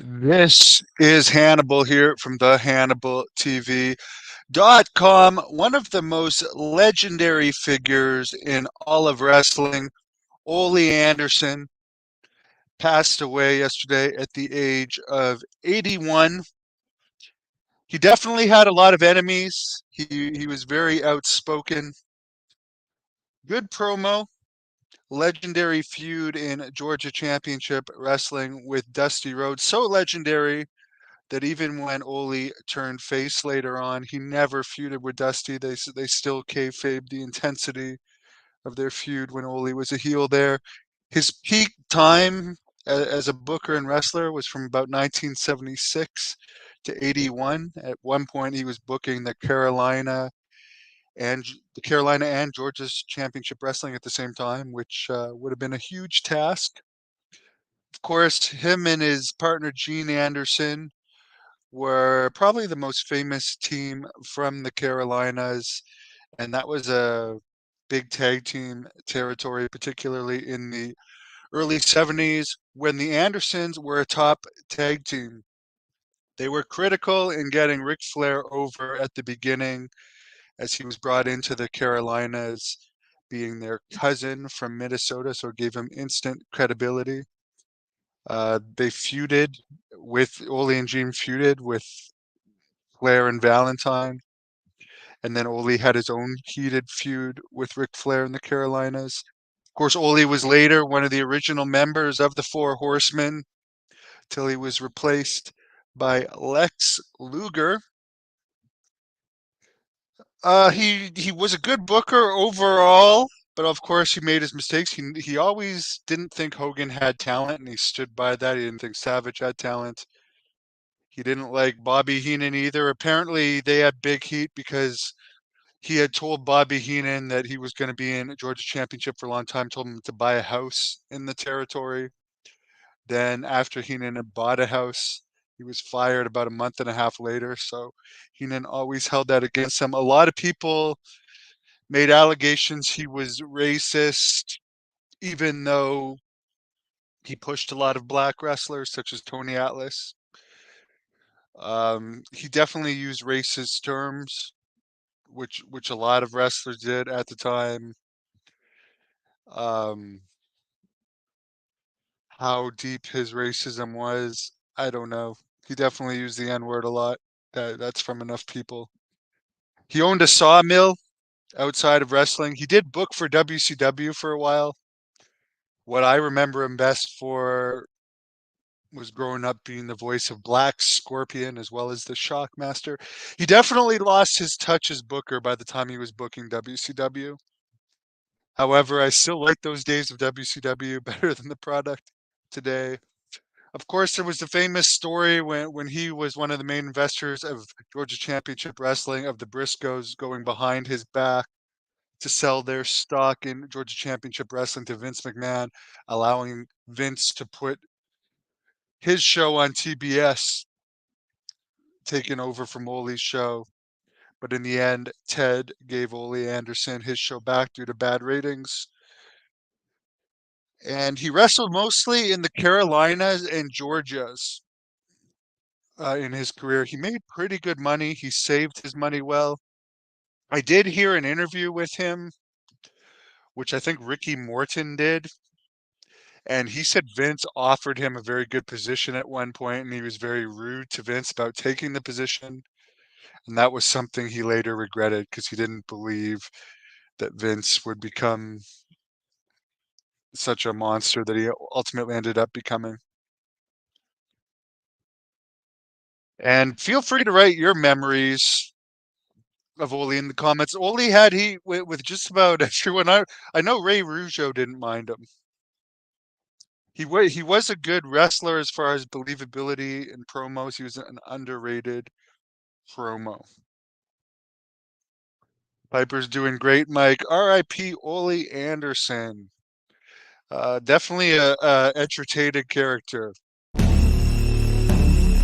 This is Hannibal here from the Hannibal TV.com. One of the most legendary figures in all of wrestling, Ole Anderson, passed away yesterday at the age of 81. He definitely had a lot of enemies. He was very outspoken. Good promo, legendary feud in Georgia Championship Wrestling with Dusty Rhodes. So legendary that even when Ole turned face later on, he never feuded with Dusty. They still kayfabed the intensity of their feud when Ole was a heel there. His peak time as a booker and wrestler was from about 1976 to 81. At one point, he was booking and the Carolina and Georgia's championship wrestling at the same time, which would have been a huge task. Of course, him and his partner Gene Anderson were probably the most famous team from the Carolinas, and that was a big tag team territory, particularly in the early 70s when the Andersons were a top tag team. They were critical in getting Ric Flair over at the beginning as he was brought into the Carolinas, being their cousin from Minnesota, so it gave him instant credibility. They feuded with Ole and Gene feuded with Flair and Valentine. And then Ole had his own heated feud with Ric Flair in the Carolinas. Of course, Ole was later one of the original members of the Four Horsemen till he was replaced by Lex Luger. He was a good booker overall, but of course he made his mistakes. He always didn't think Hogan had talent, and he stood by that. He didn't think Savage had talent. He didn't like Bobby Heenan either. Apparently, they had big heat because he had told Bobby Heenan that he was going to be in a Georgia Championship for a long time, told him to buy a house in the territory. Then, after Heenan had bought a house, he was fired about a month and a half later. So Heenan always held that against him. A lot of people made allegations he was racist, even though he pushed a lot of black wrestlers, such as Tony Atlas. He definitely used racist terms, which a lot of wrestlers did at the time. Um, how deep his racism was, I don't know. He definitely used the N word a lot. That's from enough people. He owned a sawmill outside of wrestling. He did book for WCW for a while. What I remember him best for was growing up being the voice of Black Scorpion as well as the Shockmaster. He definitely lost his touch as booker by the time he was booking WCW. However, I still like those days of WCW better than the product today. Of course, there was the famous story when he was one of the main investors of Georgia Championship Wrestling of the Briscoes going behind his back to sell their stock in Georgia Championship Wrestling to Vince McMahon, allowing Vince to put his show on TBS, taking over from Ole's show. But in the end, Ted gave Ole Anderson his show back due to bad ratings. And he wrestled mostly in the Carolinas and Georgias in his career. He made pretty good money. He saved his money well. I did hear an interview with him, which I think Ricky Morton did. And he said Vince offered him a very good position at one point, and he was very rude to Vince about taking the position. And that was something he later regretted because he didn't believe that Vince would become such a monster that he ultimately ended up becoming. And feel free to write your memories of Ole in the comments. Ole had heat with just about everyone. I know Ray Rougeau didn't mind him. He was a good wrestler as far as believability in promos. He was an underrated promo. Piper's doing great, Mike. R.I.P. Ole Anderson. Definitely a entertaining character.